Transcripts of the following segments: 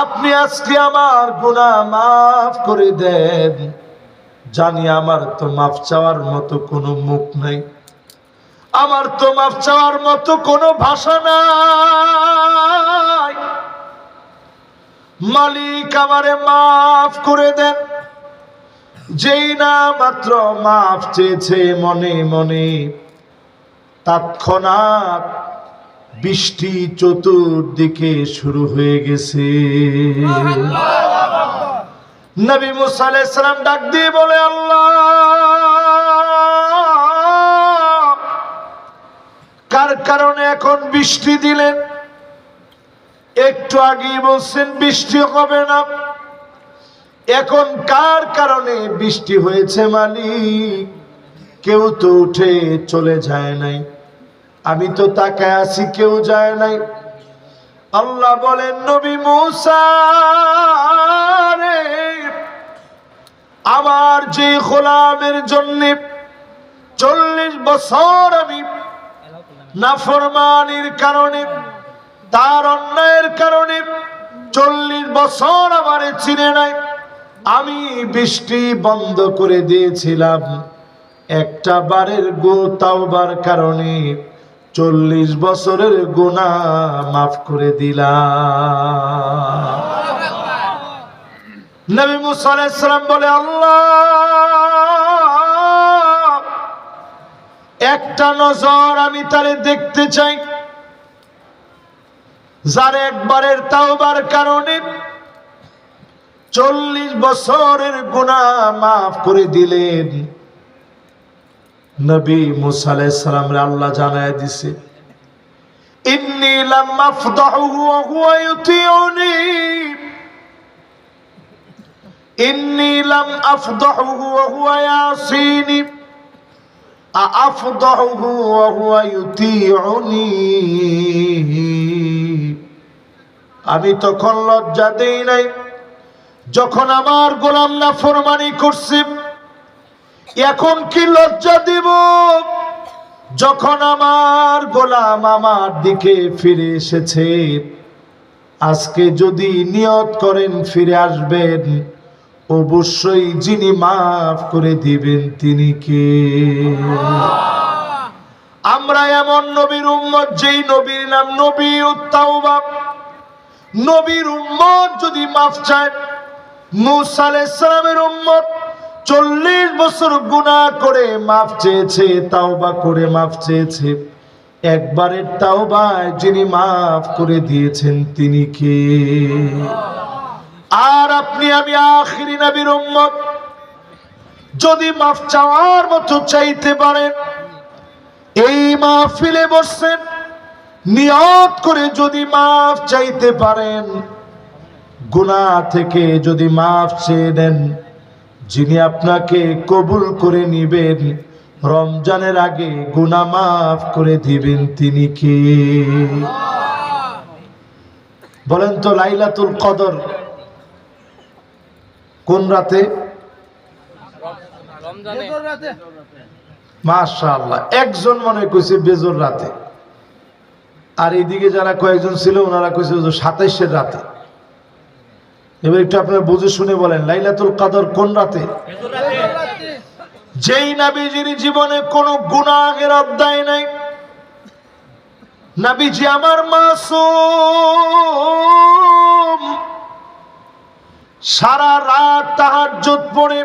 আপনি আজকে আমার গুনাহ মাফ করে দেন। জানি আমার তো মাফ চাওয়ার মতো কোনো মুখ নাই, আমার তো মাফ চাওয়ার মতো কোনো ভাষা নাই। মালিক আমারে মাফ করে দেন। যেই না মাত্র মাফ চেয়েছে মনে মনে, তৎক্ষণাৎ বৃষ্টি চতুর্দিকে শুরু হয়ে গেছে। নবী মুসা আলাইহিস সালাম ডাক দিয়ে বলে, আল্লাহ, কার কারণে এখন বৃষ্টি দিলেন? একটু আগেই বলছেন বৃষ্টি হবে না, এখন কার কারণে বৃষ্টি হয়েছে মালিক? কেউ তো উঠে চলে যায় নাই, আমি তো তাকায় আছি, কেউ যায় নাই। আল্লাহ বলেন, নবী মুসা রে, আমার যে গোলামের জন্য 40 বছর আমি নাফরমানির কারণে, তার অন্যায়ের কারণে 40 বছর আমারে চিনে নাই, আমি বৃষ্টি বন্ধ করে দিয়েছিলাম। একটা বারের তাওবার কারণে 40 বছরের গুনাহ মাফ করে দিলাম। নবী মুসা আলাইহিস সালাম বলে, আল্লাহ, একটা নজর আমি তারে দেখতে চাই, যার একবারের তাওবার কারণে 40 বছরের গুনাহ মাফ করে দিলেন। নবী মুসা আলাইহিস সালামরে আল্লাহ জানায় দিছে, ইন্নী লাম আফদাহু ওয়া হুয়া ইউতিউনি, ইন্নী লাম আফদাহু ওয়া হুয়া ইয়াসিনি, আফদাহু ওয়া হুয়া ইউতিউনি। আমি তখন লজ্জা দেই নাই যখন আমার গোলাম নাফরমানি করছে, এখন কি লজ্জা দিব যখন আমার গোলাম আমার দিকে ফিরে এসেছে? আজকে যদি নিয়ত করেন ফিরে আসবেন, অবশ্যই যিনি মাফ করে দিবেন তিনি কে? আমরা এমন নবীর উম্মত, যেই নবীর নাম নবীউত তাওবা। নবীর উম্মত যদি মাফ চায়, মুসা আলাইহিস সালামের উম্মত 40 বছর গুনাহ করে মাফ চেয়েছে, তাওবা করে মাফ চেয়েছে, একবারের তাওবায় যিনি মাফ করে দিয়েছেন তিনি কে? আর আপনি আমি আখিরি নবীর উম্মত, যদি মাফ চাওয়ার মতো চাইতে পারেন, এই মাহফিলে বসেন, নিয়ত করে যদি মাফ চাইতে পারেন, গুনাহ থেকে যদি মাফ চেয়ে নেন, যিনি আপনাকে কবুল করে নিবেন, রমজানের আগে গুনাহ মাফ করে দিবেন তিনি কে? বলেন তো, লাইলাতুল কদর কোন রাতে? মাশাআল্লাহ, একজন মনে কইছে বেজর রাতে, আর এইদিকে যারা কয়েকজন ছিল ওনারা কইছে 27-এর রাতে। এবার একটু আপনারা বুঝে শুনে বলেন, লাইলাতুল কদর কোন রাতে? যেই নবীজির জীবনে কোনো গুনাহের অধ্যায় নাই, নবীজি আমার মাসুম, সারা রাত তাহাজ্জুদ পড়ে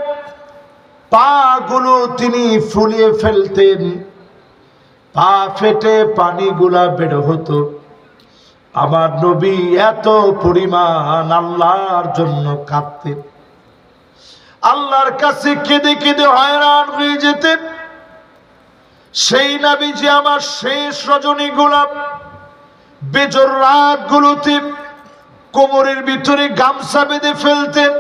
পা গুলো তিনি ফুলিয়ে ফেলতেন, পা ফেটে পানিগুলা বের হতো। আমার নবী এত পরিমাণ আল্লাহর জন্য কাঁদতেন, আল্লাহর কাছে কেঁদে কেঁদে হয়রান হয়ে যেতেন। সেই নবীজি আমার শেষ রজনীগুলা, বেজর রাতগুলোতে কোমরের ভিতরে গামছা বেঁধে ফেলতেন।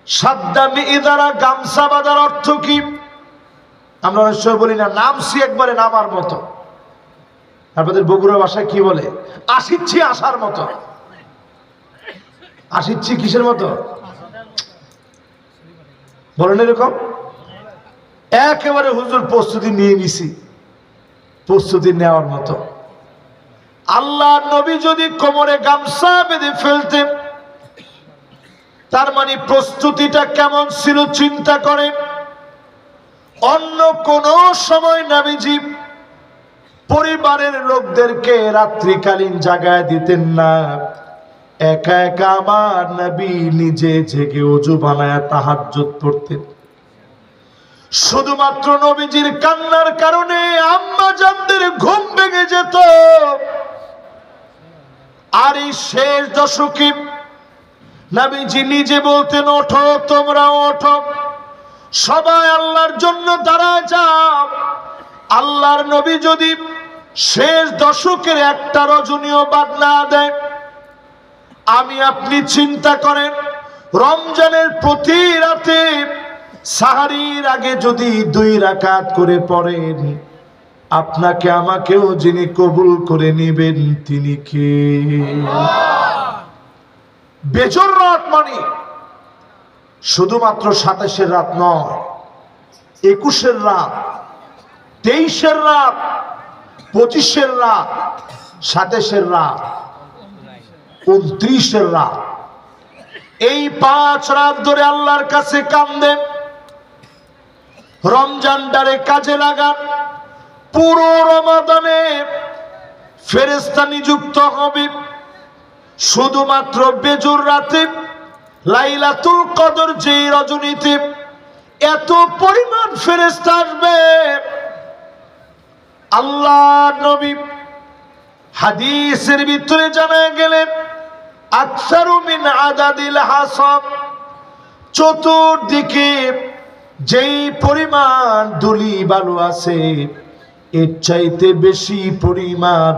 সাদ্দামি ইদারা, গামছা বাঁধার অর্থ কি? আমরা অনেক সময় বলি না, নামছি একবারে নামার মতো। আপনাদের বগুড়া ভাষায় কি বলে? আসিচ্ছি আসার মতো। আসিচ্ছি কিসের মতো বলেন? এরকম একেবারে হুজুর প্রস্তুতি নিয়ে নিছি, প্রস্তুতি নেওয়ার মতো। আল্লাহ নবী যদি কোমরে গামছা বেঁধে ফেলতেন, তার মানে প্রস্তুতিটা কেমন ছিল চিন্তা করেন। অন্য কোন সময় নবীজি পরিবারের লোকদেরকে রাত্রিকালীন জাগায় দিতেন না, একা একা আমার নবী নিজে জেগে ওযু বানায়া তাহাজ্জুদ পড়তেন। শুধুমাত্র নবীজির কান্নার কারণে আম্মা জানদের ঘুম ভেঙে যেত। আর এই শেষ দশকে নবীজি নিজে বলতেন, ওঠো তোমরা ওঠো, সবাই আল্লাহর জন্য দাঁড়ায় যাও। আল্লাহর নবী যদি শেষ দশকের একটা রজনীয় বাদ না দেয়, আমি আপনি চিন্তা করেন রমজানের প্রতি রাতে সাহারির আগে যদি 2 রাকাত করে পড়েন, আপনাকে আমাকেও যিনি কবুল করে নেবেন তিনি কে? বেজর রাত মানে শুধুমাত্র 27-এর রাত নয়, 21-এর রাত, 23-এর রাত, 25-এর রাত, 27-এর রাত, 29-এর রাত। এই 5 রাত ধরে আল্লাহর কাছে কান্দেন, রমজানটারে কাজে লাগান। পুরো রমাদানে ফেরেশতা নিযুক্ত হবে শুধুমাত্র বেজর রাতে, লাইলাতুল কদর যে রজনীতে এত পরিমাণ ফেরেশতা আসবে। আল্লাহর নবী হাদিসের ভিতরে জানা গেলেন, আকসারু মিন আদাদিল হাসাব, চতুর্দিকে যেই পরিমাণ ধুলি বালু আছে এর চাইতে বেশি পরিমাণ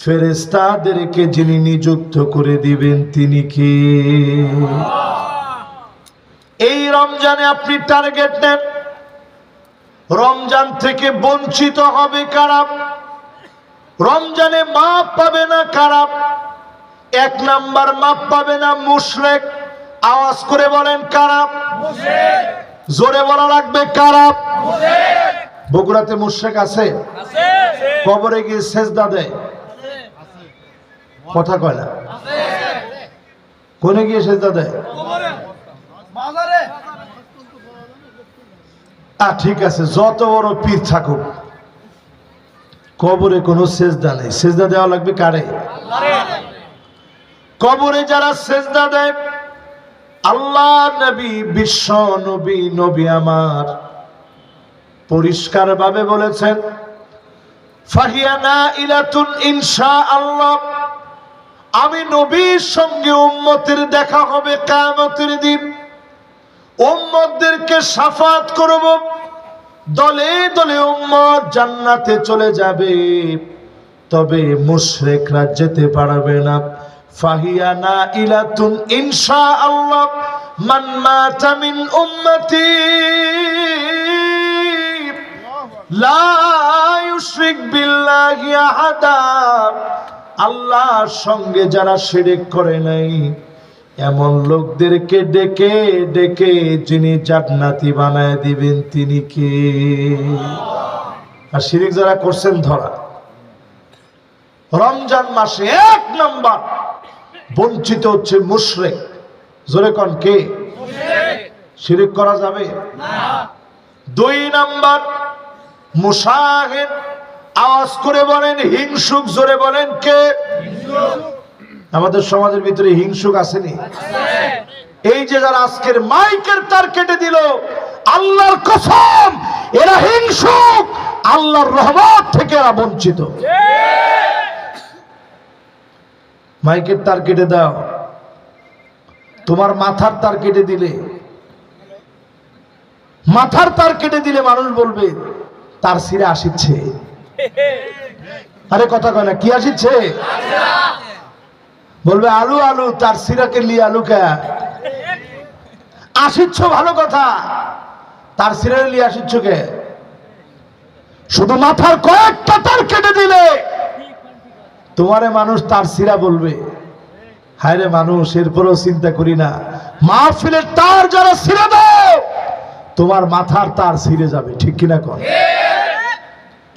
ফেরেশতাদেরকে যিনি নিযুক্ত করে দিবেন তিনি কে? এই রমজানে আপনি টার্গেট নেন, রমজান থেকে বঞ্চিত হবে কারা? রমজানে মাপ পাবে না কারা? 1 নাম্বার মাপ পাবে না মুশরিক। আওয়াজ করে বলেন কারা? মুশরিক। জোরে বলা লাগবে কারা? মুশরিক। বগুড়াতে মুশরিক আছে? আছে। কবরে গিয়ে সেজদা দেয়? আছে। কথা কয় না? আছে। কোনে গিয়ে সেজদা দেয়? কবরে। মাজারে। ঠিক আছে, যত বড় পীর থাকুক কবরে কোনো সেজদা নেই। সেজদা দেওয়া লাগবে কারে? কবরে যারা সেজদা দেয়, আল্লাহ নবী বিশ্ব নবী নবী আমার পরিষ্কার ভাবে বলেছেন, ফাহিয়া নাইলাতুন ইনশাআল্লাহ, আমি নবীর সঙ্গে উম্মতের দেখা হবে কিয়ামতের দিন। উম্মতদেরকে শাফাত করব, দলে দলে উম্মত জান্নাতে চলে যাবে, তবে মুশরিকরা যেতে পারবে না। ফাহিয়া নাইলাতুন ইনশাআল্লাহ মান মাতা মিন উম্মতি লা ইউশরিক বিল্লাহি আহাদা, আল্লাহর সঙ্গে যারা শিরক করে নাই এমন লোকদেরকে ডেকে ডেকে যিনি জান্নাতি বানায় দিবেন তিনি কে? আর শিরক যারা করছেন ধরা। রমজান মাসে 1 নাম্বার বঞ্চিত হচ্ছে মুশরিক। জোরে কোন কে? মুশরিক। শিরক করা যাবে না। 2 নাম্বার মুশাহিদ। আওয়াজ করে বলেন হিংসুক। জোরে বলেন কে? হিংসুক। আমাদের সমাজের ভিতরে হিংসুক আসেনি? এই যে যারা আজকের মাইকের তার কেটে দিল, আল্লাহর কসম এরা হিংসুক, আল্লাহর রহমত থেকে এরা বঞ্চিত। মাইকের তার কেটে দাও, তোমার মাথার তার কেটে দিলে, মাথার তার কেটে দিলে মানুষ বলবে তার সিরে আসিচ্ছে। আরে কথা কয় না, কি আসিচ্ছে? বলবে আলু আলু, তার সিরাকে লিয়ে আলু কে আসিচ্ছ? ভালো কথা, তার সিরাকে লিয়ে আসিচ্ছ কে? শুধু মাথার কয়েকটা তার কেটে দিলে তোমারে মানুষ তার সিরা বলবে। হায় রে মানুষ, এরপরেও চিন্তা করি না, মাহফিলের তার যারা ছিঁড়ে দাও তোমার মাথার তার ছিঁড়ে যাবে। ঠিক কিনা কর?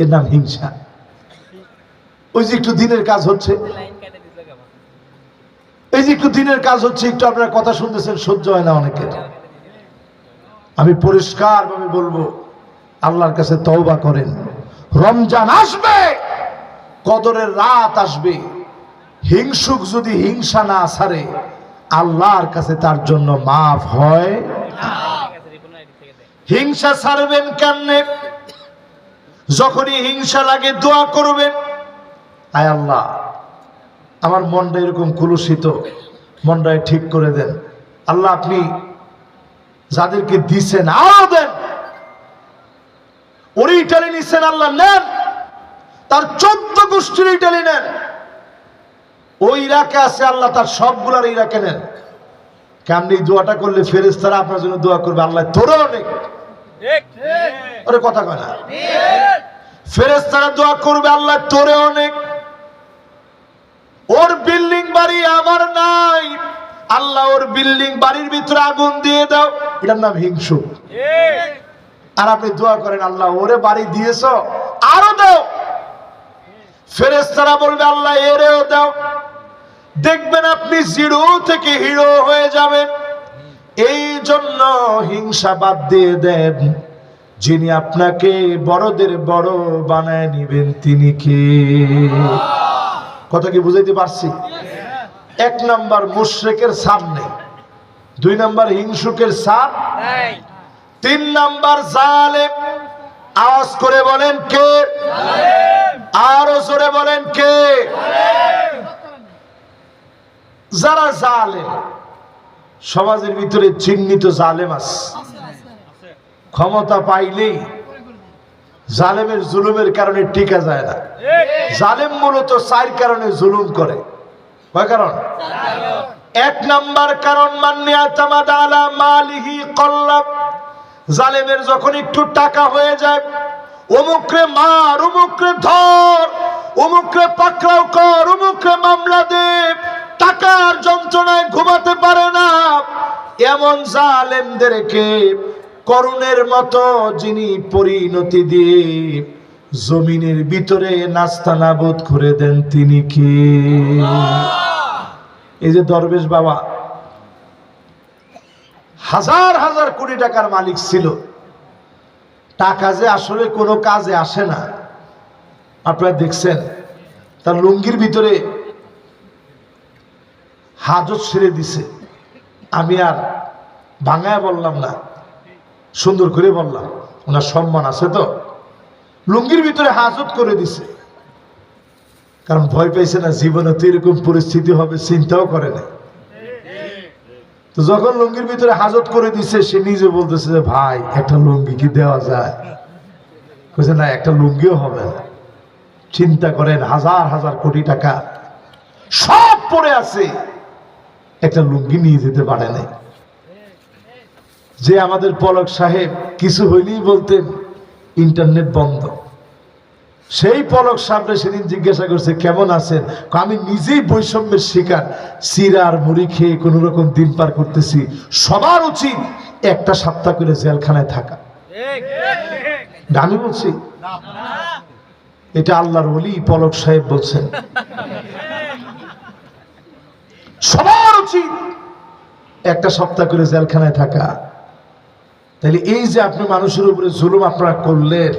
এর নাম হিংসা। ওই যে একটু দিনের কাজ হচ্ছে, এই যে একটু দিনের কাজ হচ্ছে, একটু আপনারা কথা শুনতেছেন, সহ্য হয় না অনেকের। আমি পরিষ্কার ভাবে বলবো, আল্লাহর কাছে তওবা করেন। রমজান আসবে, কদরের রাত আসবে, হিংসুক যদি হিংসা না ছাড়ে, আল্লাহর কাছে তার জন্য মাফ হয় না। হিংসা ছাড়বেন কেমনে? যখনই হিংসা লাগে দোয়া করবেন, আয় আল্লাহ আমার মনটা এরকম কুলুষিত, মনটায় ঠিক করে দেন। আল্লাহ আপনি যাদেরকে দিছেন আরো দেন। ওর ইটালি নিচ্ছেন, আল্লাহ নেন, তার 14 গোষ্ঠীর ইটালি নেন। ওই ইরাকে আছে, আল্লাহ তার সবগুলার ইরাকে নেন। কেমনি দোয়াটা করলে ফেরেশতারা আপনার জন্য দোয়া করবে, আল্লাহ তোরে অনেক, ওরে কথা কয় না, ফেরেশতারা দোয়া করবে, আল্লাহ তোরে অনেক। ওর বিল্ডিং বাড়ি আমার নাই, আল্লাহ ওর বিল্ডিং বাড়ির ভিতরে আগুন দিয়ে দাও, এটার নাম হিংসুক। আর আপনি দোয়া করেন, আল্লাহ ওরে বাড়ি দিয়েছো আরো দাও। ফেরেশতারা বলবে, আল্লাহ এরেও দাও। দেখবেন আপনি জিরো থেকে হিরো হয়ে যাবেন। এই জন্য হিংসা বাদ দিয়ে দেন। যিনি আপনাকে বড়দের বড় বানায় নিবেন তিনি কে? কথা কি বুঝাইতে পারছি? 1 নাম্বার মুশরিকের সামনে, 2 নাম্বার হিংসুকের সাপ, 3 নাম্বার জালেম। আওয়াজ করে বলেন কে? আরো জোরে বলেন কে? যারা জালেম, সমাজের ভিতরে চিহ্নিত জালেম আছে। ক্ষমতা পাইলেই জালেমের জুলুমের কারণে টিকা যায় না। জালেম মূলত 4 কারণে জুলুম করে। কয় কারণ? 1 নাম্বার কারণ, মান্নি আতামাদ আলা মালিহি কল্লাব। জালেমের যখন একটু টাকা হয়ে যায়, অমুকরে মার, অমুকরে ধর, অমুকরে পাকড়াও কর, অমুকরে মামলা দে, টাকার যন্ত্রণায় ঘুমাতে পারে না। এমন জালেমদেরকে করুণের মতো যিনি পরিণতি দিয়ে জমিনের ভিতরে নাস্তানাবুদ করে দেন তিনি কি? এই যে দরবেশ বাবা হাজার হাজার কোটি টাকার মালিক ছিল, টাকা যে আসলে কোনো কাজে আসে না। আপনারা দেখছেন তার লুঙ্গির ভিতরে হাজত ছেড়ে দিছে। আমি আর ভাঙায় বললাম না, সুন্দর করে বললাম, ওনার সম্মান আছে তো। লুঙ্গির ভিতরে হাজত করে দিছে, কারণ ভয় পাইছে না জীবনে তো এরকম পরিস্থিতি হবে, চিন্তাও করে না। তো যখন লুঙ্গির ভিতরে হাজত করে দিছে, সে নিজে বলতেছে যে ভাই একটা লুঙ্গি কি দেওয়া যায়? বলছে না, একটা লুঙ্গিও হবে না। চিন্তা করেন, হাজার হাজার কোটি টাকা সব পড়ে আছে, একটা লুঙ্গি নিয়ে যেতে পারে নাই। যে আমাদের পলক সাহেব কিছু হইলেই বলতেন ইন্টারনেট বন্ধ, সেই পলক সাহেবরে সেদিন জিজ্ঞাসা করছে কেমন আছেন? আমি নিজেই বৈষম্যের শিকার, চিরা আর মুড়ি খেয়ে কোন রকম দিন পার করতেছি। সবার উচিত 1 সপ্তাহ করে জেলখানায় থাকা। আমি বলছি এটা আল্লাহর ওলি পলক সাহেব বলছেন। সবার উচিত 1 সপ্তাহ করে জেলখানায় থাকা। তাহলে এই যে আপনি মানুষের উপরে জুলুম আপনারা করলেন,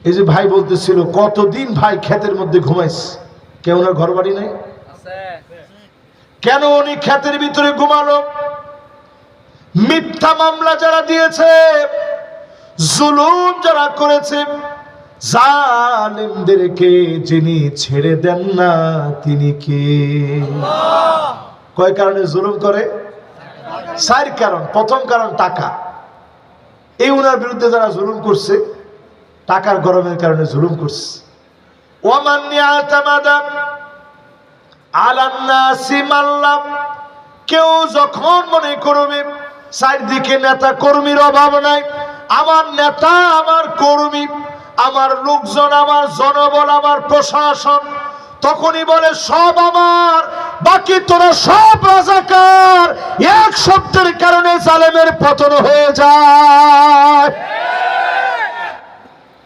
এই যে ভাই বলতেছিল কতদিন ভাই ক্ষেতের মধ্যে ঘুমাইছে, কেউ না ঘর বাড়ি নেই, কেন উনি ক্ষেতের ভিতরে ঘুমালো? মিথ্যা মামলা যারা দিয়েছে, জুলুম যারা করেছে, জালেমদেরকে যিনি ছেড়ে দেন না তিনি কে? কয় কারণে জুলুম করে? 4 কারণ। প্রথম কারণ টাকা। এই উনার বিরুদ্ধে যারা জুলুম করছে, টাকার গরমের কারণে জুলুম করছে। ওয়ামান ইয়াতামাদা আলান নাসি মাল্লাম, কেউ যখন মনে করবে চারদিকে নেতা কর্মীর অভাব নাই, আমার নেতা, আমার কর্মী, আমার লোকজন, আমার জনবল, আমার প্রশাসন, তখনই বলে সব আমার, বাকি তোরা সব রাজাকার। 1 শব্দের কারণে জালেমের পতন হয়ে যায়।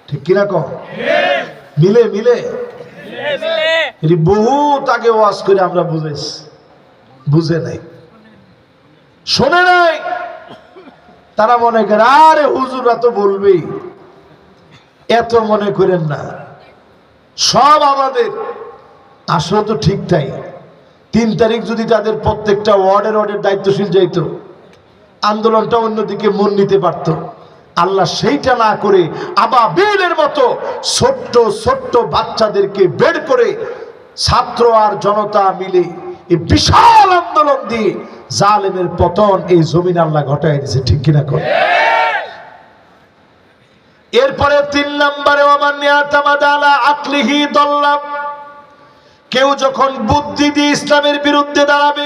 ঠিক কিনা কম? মিলে মিলে এটি বহুত আগে ওয়াজ করে আমরা বুঝেছি। বুঝে নাই, শোনে নাই। তারা মনে করে আরে হুজুররা তো বলবেই, এত মনে করেন না। সব আমাদের, আসলে তো ঠিক তাই। 3 তারিখ যদি তাদের প্রত্যেকটা ওয়ার্ডের দায়িত্বশীল যাইতো, আন্দোলনটা অন্যদিকে মন নিতে পারত। আল্লাহ সেইটা না করে আবাবিলের মতো ছোট্ট ছোট্ট বাচ্চাদেরকে বের করে ছাত্র আর জনতা মিলে এই বিশাল আন্দোলন দিয়ে জালেমের পতন এই জমিন আল্লাহ ঘটায় দিয়েছে, ঠিক কিনা করে। এরপরে 3 নম্বরে কেউ যখন বুদ্ধি দিয়ে ইসলামের বিরুদ্ধে দাঁড়াবে,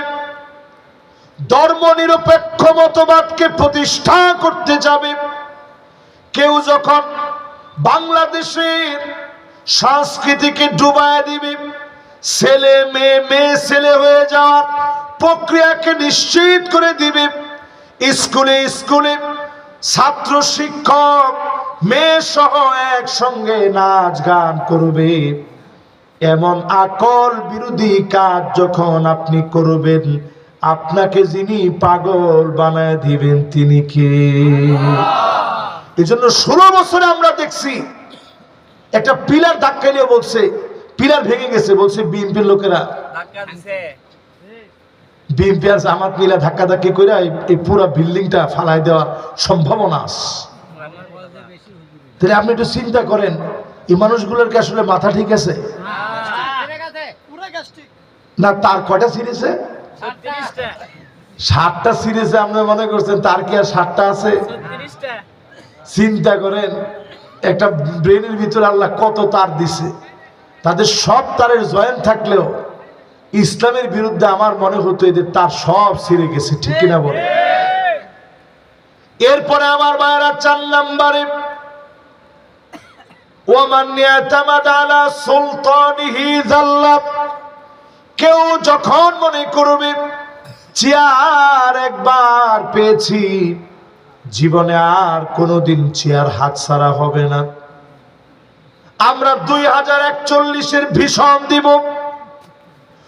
ধর্ম নিরপেক্ষ মতবাদকে প্রতিষ্ঠা করতে যাবে, কেউ যখন বাংলাদেশের সংস্কৃতিকে ডুবায় দিবে, ছেলে মেয়ে মেয়ে ছেলে হয়ে যাওয়ার প্রক্রিয়াকে নিশ্চিত করে দিবে, স্কুলে স্কুলে ছাত্র শিক্ষক মেয়ে সহ একসঙ্গে নাচ গান করবে, এমন আকল বিরোধী কাজ যখন আপনি করবেন, আপনাকে যিনি পাগল বানায় দিবেন তিনি কে? এই জন্য 16 বছরে আমরা দেখছি একটা পিলার ধাক্কাইলে বলছে পিলার ভেঙে গেছে, বলছে বিএনপির লোকেরা বিএনপি আর জামাত মিলা ধাক্কা ধাক্কি করে এই পুরো বিল্ডিংটা ফালাই দেওয়ার সম্ভাবনা আছে। তাহলে আপনি একটু চিন্তা করেন, এই মানুষগুলোর কি আসলে মাথা ঠিক আছে না? তার কয়টা সিরিজে 7টা সিরিজে আপনি মনে করছেন তার কি আর 7টা আছে? চিন্তা করেন, একটা ব্রেনের ভিতরে আল্লাহ কত তার দিছে, তাদের সব তারের জয়েন থাকলেও ইসলামের বিরুদ্ধে আমার মনে হতো এদের তার সব ছিঁড়ে গেছে, ঠিক কিনা বলে। এরপরে আমার ভাইয়েরা 4 নম্বরে কেউ যখন মনে করবে চেয়ার একবার পেয়েছি, জীবনে আর কোনোদিন চেয়ার হাতছাড়া হবে না। আমরা 2041-এর ভিশন দিব,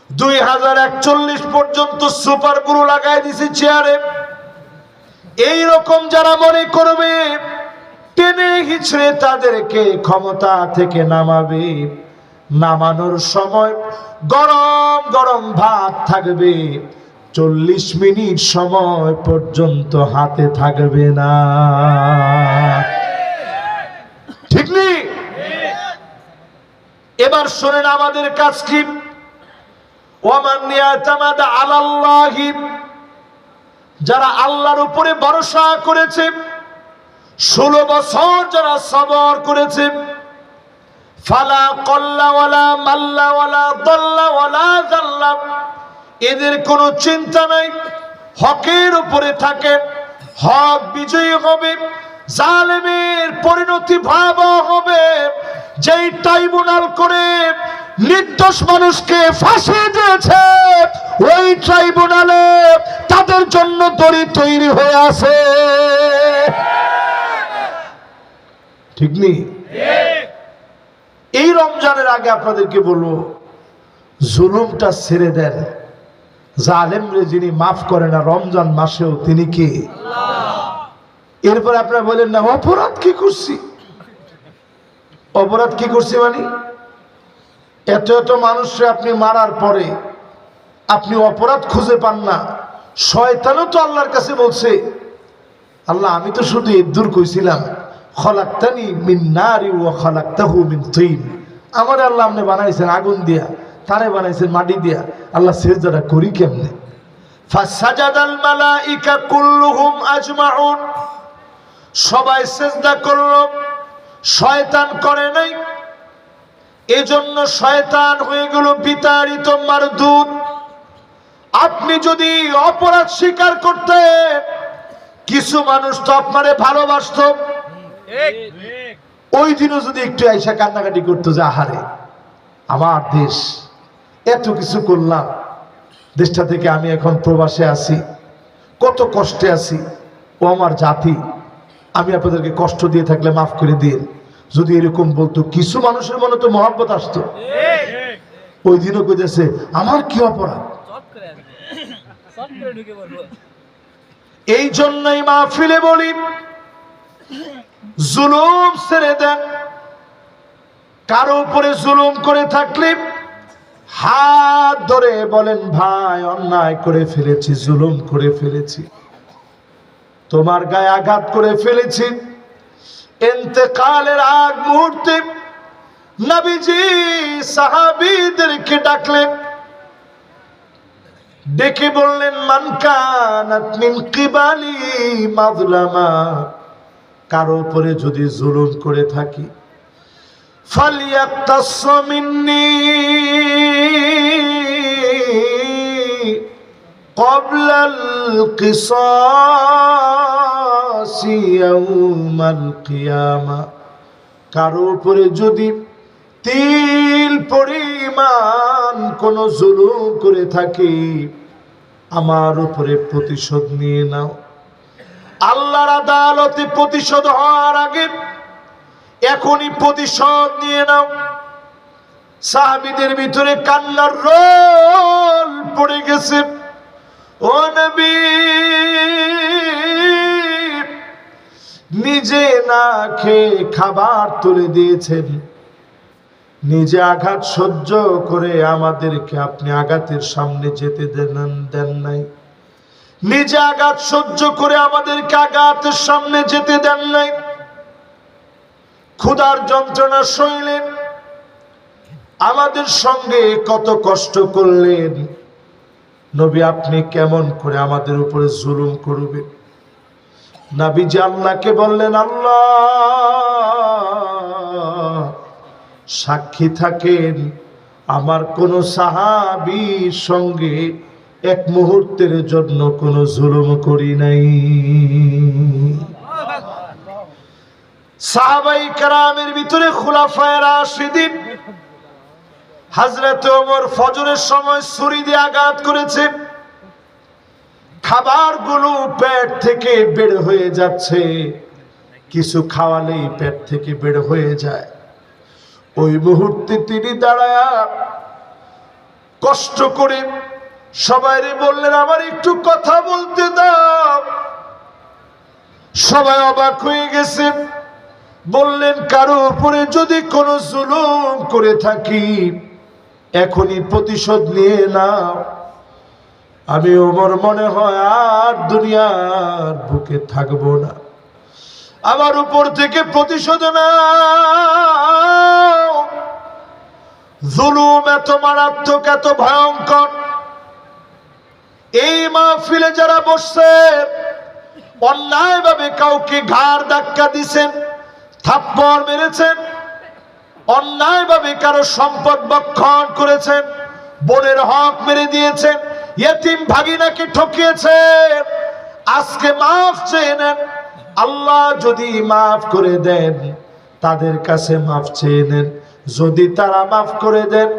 2041 পর্যন্ত সুপার গ্লু লাগাই দিছি চেয়ারে। এই রকম যারা মনে করবে টেনে হিচড়ে তাদেরকে ক্ষমতা থেকে নামাবে, নামানোর সময় গরম গরম ভাত থাকবে, 40 মিনিট সময় পর্যন্ত হাতে থাকবে না, ঠিক নেই? এবার শোনেন আমাদের কাজ কি। যারা আল্লাহর উপরে ভরসা করেছে, 16 বছর যারা সবর করেছে, ফালা কল্লা ওয়ালা মাল্লা ওয়ালা দাল্লা ওয়ালা জাল্লা, এদের কোনো চিন্তা নাই, হকের উপরে থাকে, হক বিজয়ী হবে, জালেমের পরিণতি ভয়াবহ হবে। যেই ট্রাইব্যুনাল করে নির্দোষ মানুষকে ফাঁসি দিয়েছে, ওই ট্রাইব্যুনালে তাদের জন্য দড়ি তৈরি হয়ে আছে, ঠিক নেই? এই রমজানের আগে আপনাদেরকে বলবো, জুলুমটা ছেড়ে দেন। জালেমরে যিনি মাফ করে না রমজান মাসেও, তিনি কে? এরপর আপনারা বলেন না অপরাধ কি করছি, অপরাধ কি করছি মানে এত এত মানুষকে আপনি মারার পরে আপনি অপরাধ খুঁজে পান না। শয়তানও তো আল্লাহর কাছে বলছে, আল্লাহ আমি তো শুধু এদুর কইছিলাম, খলাকতানি মিন নারি ওয়া খলাকতাহু মিন তিন, আমারে আল্লাহ আপনি বানাইছেন আগুন দিয়া, তারে বানাইছেন মাটি দিয়া, আল্লাহ সিজদাটা করি কেমনে? ফাসাজাদাল মালাইকা কুল্লুহুম আজমাউন, সবাই সিজদা করলো, শয়তান করে নাই। এজন্য শয়তান হয়ে গেল বিতাড়িত মারদুদ। আপনি যদি অপরাধ স্বীকার করতে, কিছু মানুষ তো আপনারে ভালোবাসত, ওই দিনও যদি একটু আইসা কান্নাকাটি করতো যে আহারে আমার দেশ, এত কিছু করলাম, দেশটা থেকে আমি এখন প্রবাসে আছি, কত কষ্টে আছি, ও আমার জাতি, আমি আপনাদেরকে কষ্ট দিয়ে থাকলে মাফ করে দিন, যদি এরকম বলতো, কিছু মানুষের মনে তো মহব্বত আসতো। ওই দিনও কইতেছে আমার কি অপরাধ, এই জন্যই মাহফিলে বলি জুলুম ছেড়ে দেন। কারো উপরে জুলুম করে থাকলে হাত ধরে বলেন, ভাই অন্যায় করে ফেলেছি, জুলুম করে ফেলেছি, তোমার গায়ে আঘাত করে ফেলেছি। ইন্তেকালের আগ মুহূর্তে নবীজি সাহাবীদেরকে ডাকলেন, ডেকে বললেন, মান কানাত মিন কিবালি মাজলামা, কারো উপরে যদি জুলুম করে থাকি, ফালিয়াক্তাস মিন্নি ক্বাবলাল কিসাস ইয়াউমাল কিয়ামা, কারো উপরে যদি তিল পরিমাণ কোন জুলুম করে থাকি, আমার উপরে প্রতিশোধ নিয়ে নাও। আল্লাহর আদালতে প্রতিশোধ হওয়ার আগে এখনই প্রতিশোধ নিয়ে নাও। সাহাবীদের ভিতরে কান্নার রোল পড়ে গেছে। ও নবী, নিজে না খেয়ে খাবার তুলে দিয়েছেন, নিজে আঘাত সহ্য করে আমাদেরকে আপনি আঘাতের সামনে যেতে দেন নাই, নিজে আঘাত সহ্য করে আমাদেরকে আঘাতের সামনে যেতে দেন নাই। ক্ষুধার যন্ত্রণা সইলেন, আমাদের সঙ্গে কত কষ্ট করলেন। নবী, আপনি কেমন করে আমাদের উপরে জুলুম করবেন? নবীজি আল্লাহকে বললেন, আল্লাহ সাক্ষী থাকেন, আমার কোন সাহাবীর সঙ্গে এক মুহূর্তের জন্য কোন জুলুম করি নাই। সাহাবায়ে কেরামের ভিতরে খুলাফায়ে রাশিদিন, হযরত ওমর ফজরের সময় ছুরি দিয়ে আঘাত করেছে, খাবারগুলো পেট থেকে বের হয়ে যাচ্ছে, কিছু খাওয়ালেই পেট থেকে বের হয়ে যায়। ওই মুহূর্তে তিনি দাঁড়ায়া কষ্ট করে সবাইরে বললেন, আমার একটু কথা বলতে দাও। সবাই অবাক হয়ে গেছে। বললেন, কারো উপরে যদি কোনো জুলুম করে থাকি, এখনই প্রতিশোধ নিয়ে নাও। আমি ওমর মনে হয় আর দুনিয়ার বুকে থাকবো না, আমার উপর থেকে প্রতিশোধ নাও। জুলুম এত মারাত্মক, এত ভয়ঙ্কর। এই মাহফিলে যারা বসছে, অন্যায় ভাবে কাউকে ঘাড় ধাক্কা দিছেন, থাপ্পড় মেরেছেন, অন্যায় ভাবে কারো সম্পদ ভক্ষণ করেছেন, বোনের হক মেরে দিয়েছেন, ইয়েতিম ভাগিনাকে ঠকিয়েছেন, আজকে মাফ চেয়ে নেন। আল্লাহ যদি মাফ করে দেন, তাদের কাছে মাফ চেয়ে নেন। যদি তারা মাফ করে দেন,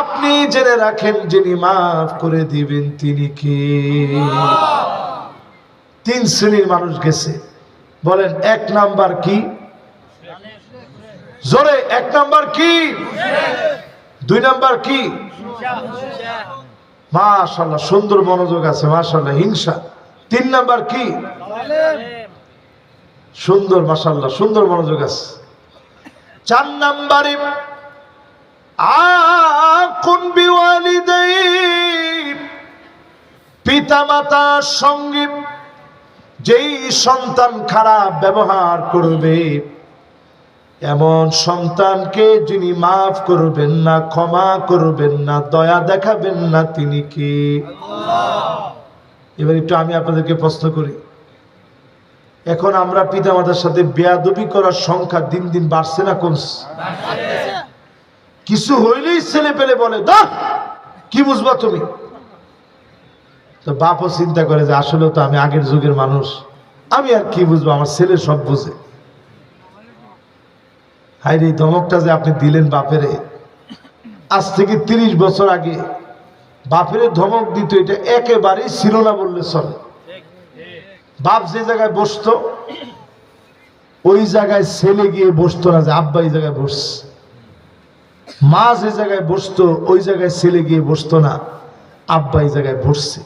আপনি জেনে রাখেন যিনি মাফ করে দিবেন তিনি কে। তিন শ্রেণীর মানুষ গেছে। বলেন, এক নাম্বার কি? জোরে, এক নাম্বার কি? দুই নাম্বার কি? মাশাআল্লাহ, সুন্দর মনোযোগ আছে, মাশাআল্লাহ, হিংসা। তিন নাম্বার কি? সুন্দর, মাশাআল্লাহ, সুন্দর মনোযোগ আছে। চার নাম্বারে আকুন বিওয়ালিদাইন, পিতা মাতার সঙ্গে যেই সন্তান খারাপ ব্যবহার করবে, এমন সন্তানকে যিনি মাফ করবেন না, ক্ষমা করবেন না, দয়া দেখাবেন না, তিনি কে? এবার একটু আমি আপনাদেরকে প্রশ্ন করি, এখন আমরা পিতা মাতার সাথে বেয়াদবি করার সংখ্যা দিন দিন বাড়ছে না কমছে? কিছু হইলেই ছেলে পেলে বলে, দাও কি বুঝবা তুমি? তো বাপও চিন্তা করে যে আসলে তো আমি আগের যুগের মানুষ, আমি আর কি বুঝবো, আমার ছেলে সব বুঝে। হায়রে, ধমকটা যে আপনি দিলেন বাপেরে, আজ থেকে 30 বছর আগে বাপেরে ধমক দিত, এটা একেবারেই ছিল না বললে চলে। বাপ যে জায়গায় বসতো, ওই জায়গায় ছেলে গিয়ে বসতো না যে আব্বা এই জায়গায় বসছে। মা যে জায়গায় বসতো, ওই জায়গায় ছেলে গিয়ে বসতো না আব্বা এই জায়গায় বসছে।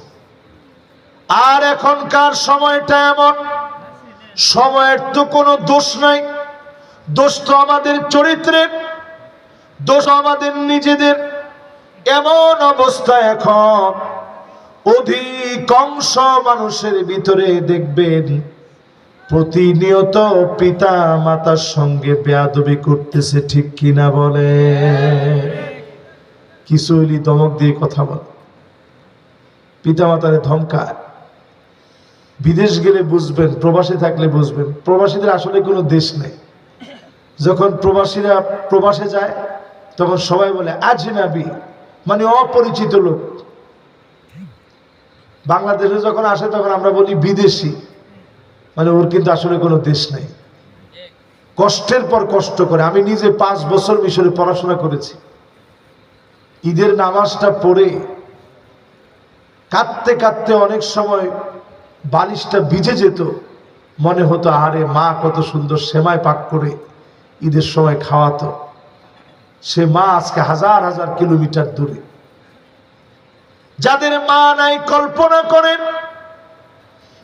আর এখনকার সময়টা এমন, সময়ের তো কোনো দোষ নাই, দোষ তো আমাদের চরিত্রের, দোষ আমাদের নিজেদের। এমন অবস্থা এখন অধিকাংশ মানুষের ভিতরে দেখবেন প্রতিনিয়ত পিতা মাতার সঙ্গে বেয়াদবি করতেছে, ঠিক কিনা বলে? কিছু হইলি ধমক দিয়ে কথা বলে, পিতা মাতারে ধমকায়। বিদেশ গেলে বুঝবেন, প্রবাসী থাকলে বুঝবেন, প্রবাসীদের আসলে কোনো দেশ নেই। যখন প্রবাসীরা প্রবাসে যায় তখন সবাই বলে আজনাবি, মানে অপরিচিত লোক। বাংলাদেশে যখন আসে তখন আমরা বলি বিদেশি, মানে ওর কিন্তু আসলে কোনো দেশ নেই। কষ্টের পর কষ্ট করে, আমি নিজে 5 বছর মিশরে পড়াশোনা করেছি। ঈদের নামাজটা পড়ে কাঁদতে কাঁদতে অনেক সময় বালিশটা ভিজে যেত, মনে হতো আরে মা কত সুন্দর সেমাই পাক করে ঈদের সময় খাওয়াতো। সে মা আজকে হাজার হাজার কিলোমিটার দূরে। যাদের মা নাই কল্পনা করেন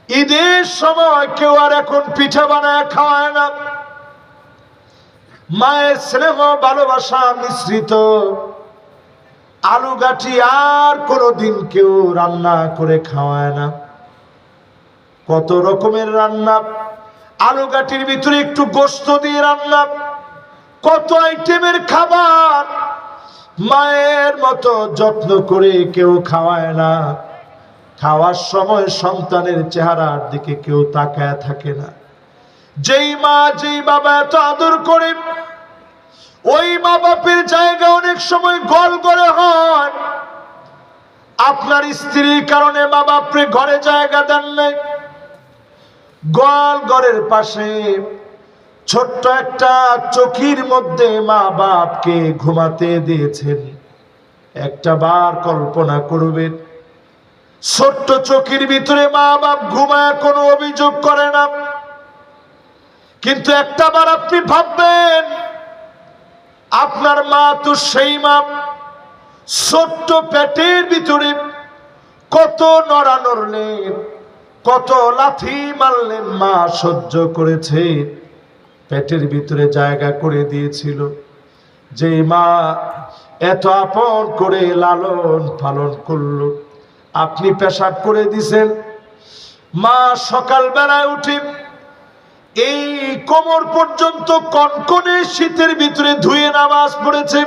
ঈদের সময় কেউ আর এখন পিঠা বানায় খাওয়ায় না। মায়ের স্নেহ ভালোবাসা মিশ্রিত আলু গাঠি আর কোনোদিন কেউ রান্না করে খাওয়ায় না। কত রকমের রান্না, আলু গাঠির ভিতরে একটু গোশত দিয়ে রান্না, কত আইটেমের খাবার। মায়ের মতো যত্ন করে কেউ খাওয়ায় না। খাওয়ার সময় সন্তানের চেহারার দিকে কেউ তাকায় থাকে না। যেই মা যেই বাবা এত আদর করে, ওই মা বাপের জায়গা অনেক সময় গোল করে হয়। আপনার স্ত্রীর কারণে মা বাপরে ঘরে জায়গা দেন নাই, গোয়াল ঘরের পাশে ছোট্ট একটা চকির মধ্যে মা বাপকে ঘুমাতে দিয়েছেন। একটা বার কল্পনা করবেন, ছোট্ট চকির ভিতরে মা বাপ ঘুমায়, কোনো অভিযোগ করে না। কিন্তু একটা বার আপনি ভাববেন, আপনার মা তো সেই মা, ছোট্ট পেটের ভিতরে কত নড়া নড়লেন, কত লাথি মারলেন, মা সহ্য করেছে, পেটের ভিতরে জায়গা করে দিয়েছিল। যে মা এত আপন করে লালন পালন করলো, আপনি পেশাব করে দিছেন। মা সকাল বেলায় উঠে এই কোমর পর্যন্ত কনকনে শীতের ভিতরে ধুয়ে নামাজ পড়েছে।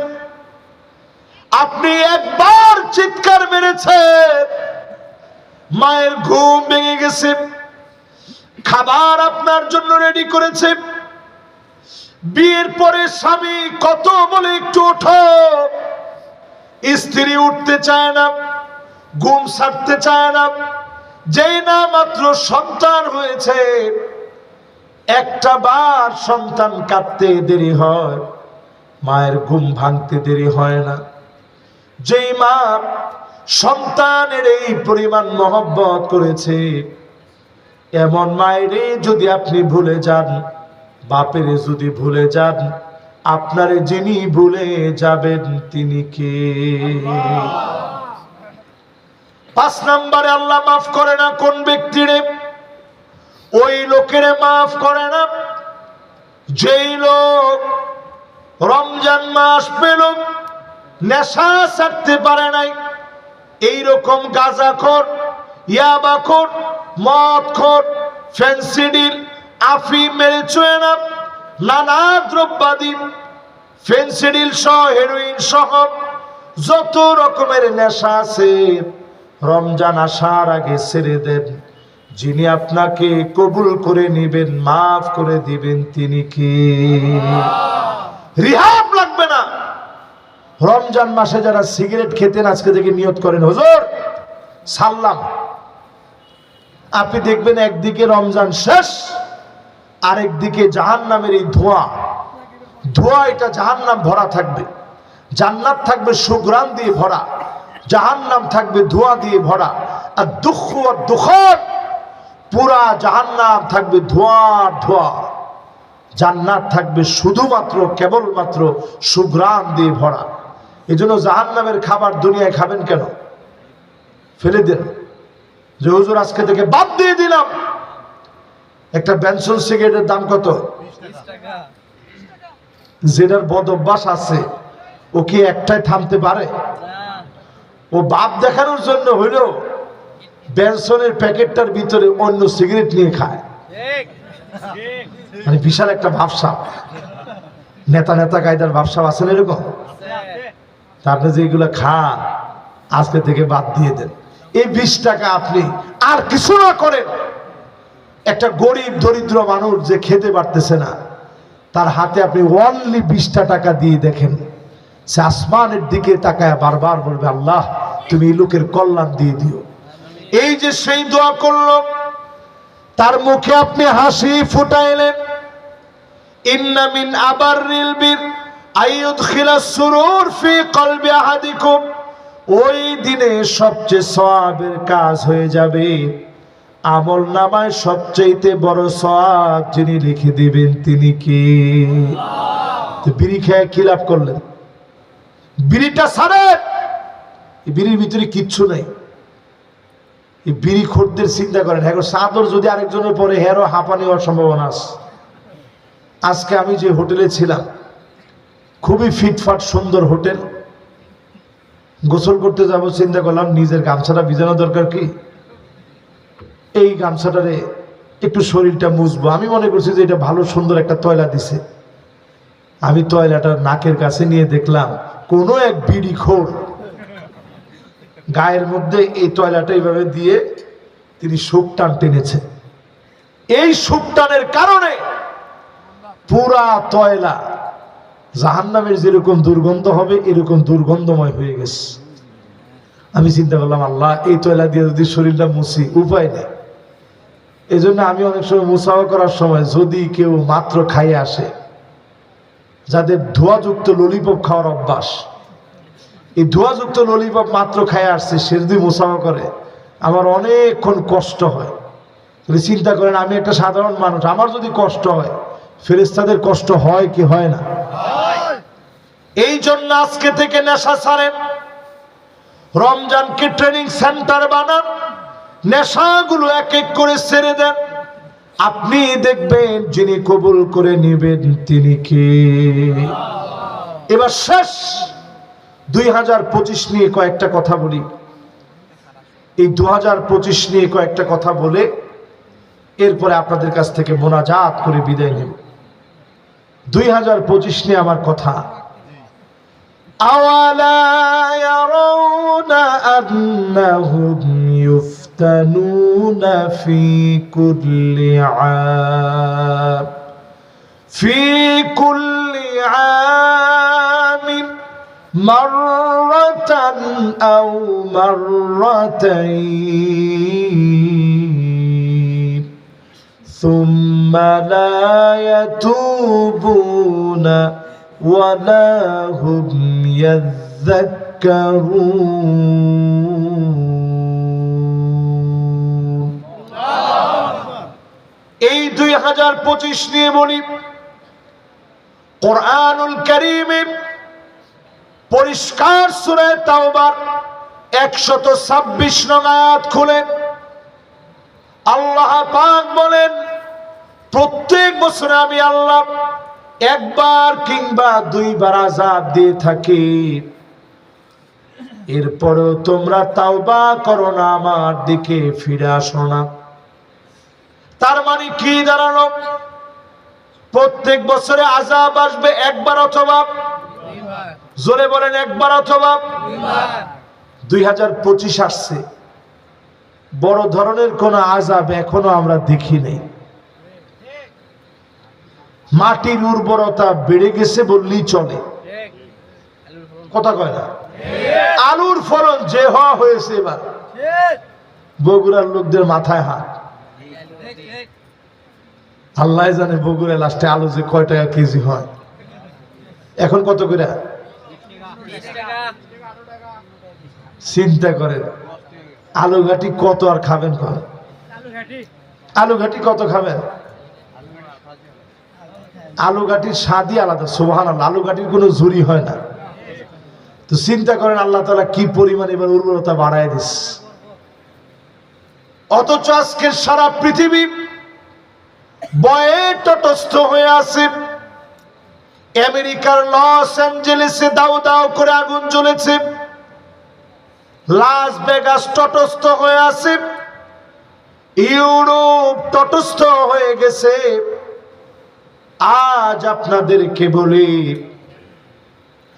আপনি একবার চিৎকার মেরেছেন, মায়ের ঘুম ভেঙে গেছে। খাবার আপনার জন্য রেডি করেছে। বিয়ের পরে স্বামী কত বলে একটু ওঠো, স্ত্রী উঠতে চায় না, ঘুম ছাড়তে চায় না। যেই না মাত্র সন্তান হয়েছে, একটা বার সন্তান কাঁদতে দেরি হয়, মায়ের ঘুম ভাঙতে দেরি হয় না। যেই মা সন্তানের এই পরিমাণ মহব্বত করেছে, এমন মায়েরে যদি আপনি ভুলে যান, বাপেরে যদি ভুলে যান, আপনারে যিনি ভুলে যাবেন তিনি কে? 5 নম্বরে আল্লাহ মাফ করে না কোন ব্যক্তিরে? ওই লোকেরে মাফ করে না যেই লোক রমজান মাস পেল, নেশা ছাড়তে পারে নাই। এইরকম গাঁজাখোর, ইয়াবাখোর, মদখোর, ফেন্সিডিল, আফিম, মেরিজুয়ানা, নানা দ্রব্যাদি, ফেন্সিডিল সহ, হেরোইন সহ যত রকমের নেশা আছে, রমজান আসার আগে ছেড়ে দেন। যিনি আপনাকে কবুল করে নেবেন, মাফ করে দিবেন, তিনি কি? রিহাব লাগবে না। রমজান মাসে যারা সিগারেট খেতেন, আজকে থেকে নিয়ত করেন, হুজুর সাল্লাম। আপনি দেখবেন একদিকে রমজান শেষ, আরেকদিকে জাহান্নামের এই ধোঁয়া, এটা জাহান্নাম ভরা থাকবে। জান্নাত থাকবে সুগ্রাম দিয়ে ভরা, জাহান্নাম থাকবে ধোঁয়া দিয়ে ভরা। আর দুঃখ আর দুঃখন, পুরা জাহান্নাম থাকবে ধোঁয়ার ধোঁয়া, জান্নাত থাকবে শুধুমাত্র কেবলমাত্র সুগ্রাম দিয়ে ভরা। এই জন্য জাহান্নামের খাবার দুনিয়ায় খাবেন কেন? ফেলে দেন। যে হুজুর আজকে থেকে বাদ দিয়ে দিলাম। একটা বেনসন সিগারেটের দাম কত? 20 টাকা। যেটার বদ অভ্যাস আছে ও কি একটাই থামতে পারে? ও বাপ দেখানোর জন্য হইলো বেনসনের প্যাকেটটার ভিতরে অন্য সিগারেট নিয়ে খায়। মানে বিশাল একটা ভাবসাব, নেতা নেতা কায়দার ভাবসাব আছে না এরকম? তা আপনি যে এগুলো খান আজকে থেকে বাদ দিয়ে দেন। এই 20 টাকা আপনি আর কিছু না করেন, একটা গরিব দরিদ্র মানুষ যে খেতে পারতেছে না তার হাতে আপনি অনলি 20টা টাকা দিয়ে দেখেন, সে আসমানের দিকে তাকায় বারবার বলবে আল্লাহ তুমি এই লোকের কল্যাণ দিয়ে দিও। এই যে সেই দোয়া করলো, তার মুখে আপনি হাসি ফুটাইলেন। ইন্না মিন আবাররিল বির আইয়ুদখিলাস সুরুর ফি কলবি আহাদিকুম, ওই দিনে সবচেয়ে সওয়াবের কাজ হয়ে যাবে, আমল নামায় সবচেয়ে বড় সওয়াব যিনি লিখে দিবেন তিনি কে? তো বিড়ি খেয়ে কি লাভ করলেন? বিড়িটা ছাড়েন, এই বিড়ির ভিতরে কিচ্ছু নেই। এই বিড়ি খোরদের চিন্তা করেন, হ্যাঁ চাদর যদি আরেকজনের পরে হেরো হাঁপানি হওয়ার সম্ভাবনা আছে। আজকে আমি যে হোটেলে ছিলাম, খুবই ফিটফাট সুন্দর হোটেল, গোসল করতে যাব, চিন্তা করলাম নিজের গামছাটা ভিজানো দরকার, কি এই গামছাটারে একটু শরীরটা মুছবো। আমি মনে করছি যে এটা ভালো সুন্দর একটা তয়লা দিছে। আমি তয়লাটার নাকের কাছে নিয়ে দেখলাম কোনো এক বিড়িখোর গায়ের মধ্যে এই তয়লাটা এইভাবে দিয়ে তিনি শোক টান টেনেছে। এই শোক টানের কারণে পুরা তয়লা জাহান্নামের যেরকম দুর্গন্ধ হবে এরকম দুর্গন্ধময় হয়ে গেছে। আমি চিন্তা করলাম আল্লাহ এই তয়লা দিয়ে যদি শরীরটা মুছি, উপায় নেই। এই জন্য আমি অনেক সময় মুসাফা করার সময় যদি কেউ মাত্র খাইয়ে আসে, যাদের ধোঁয়াযুক্ত ললিপপ খাওয়ার অভ্যাস, এই ধোঁয়াযুক্ত ললিপপ মাত্র খাইয়ে আসছে, সে যদি মুসাফা করে আমার অনেকক্ষণ কষ্ট হয়। চিন্তা করেন আমি একটা সাধারণ মানুষ, আমার যদি কষ্ট হয় ফেরেশতাদের কষ্ট হয় কি হয় না? এই জন্য আজকে থেকে নেশা ছাড়েন, রমজানকে ট্রেনিং সেন্টার বানান, নেশাগুলো এক এক করে ছেড়ে দেন। আপনি দেখবেন যিনি কবুল করে নেবেন তিনি কে। এবার শেষ 2025 নিয়ে কয়েকটা কথা বলি। এই 2025 নিয়ে কয়েকটা কথা বলে এরপরে আপনাদের কাছ থেকে মোনাজাত করে বিদায় নেব। 2025 নিয়ে আমার কথা, আওয়ালা ইয়ারাউনা আন্নাহুম ইফতানুনা ফি কুল্লি আম মাররাতান আও মাররাতাইন সুম্মা লা ইয়াতুবুনা ওয়ালা হুম ইয়াযাক্কারুন। এই 2025 নিয়ে বলি, কোরআনুল কারীমে পরিষ্কার সূরা তাওবার 126 নং আয়াত খুলেন আল্লাহ পাক বলেন, প্রত্যেক বছরে আমি আল্লাহ একবার কিংবা দুইবার আযাব দিয়ে থাকি, এরপরেও তোমরা তাওবা করো না, আমার দিকে ফিরে আসো না। তার মানে কি দাঁড়ালো? প্রত্যেক বছরে আযাব আসবে একবার অথবা দুইবার। জোরে বলেন একবার অথবা দুইবার। 2025 আসছে, বড় ধরনের কোন আযাব এখনো আমরা দেখি নাই। মাটির উর্বরতা বেড়ে গেছে বললেই চলে, কথা কয় না? আলুর ফলন যে হওয়া হয়েছে এবার, বগুড়ার লোকদের মাথায় হাত। আল্লাহ জানে বগুড়া লাস্টে আলু যে কয় টাকা কেজি হয়। এখন কত করে? চিন্তা করেন আলু ঘাটি কত আর খাবেন? আলু ঘাটি কত খাবেন? আলু ঘাটির স্বাদই আলাদা, সুবহানাল্লাহ। আলু ঘাটির কোনো ঝুরি হয় না। তো চিন্তা করেন আল্লাহ তাআলা কি পরিমাণ এবার উর্বরতা বাড়ায় দিচ্ছে। অথচ আজকে সারা পৃথিবী ভয়ে তটস্থ হয়ে আছে। আমেরিকার লস অ্যাঞ্জেলেসে দাউ দাউ করে আগুন জ্বলেছে, লাস ভেগাস তটস্থ হয়ে আছে, ইউরোপ তটস্থ হয়ে গেছে। আজ আপনাদেরকে বলি,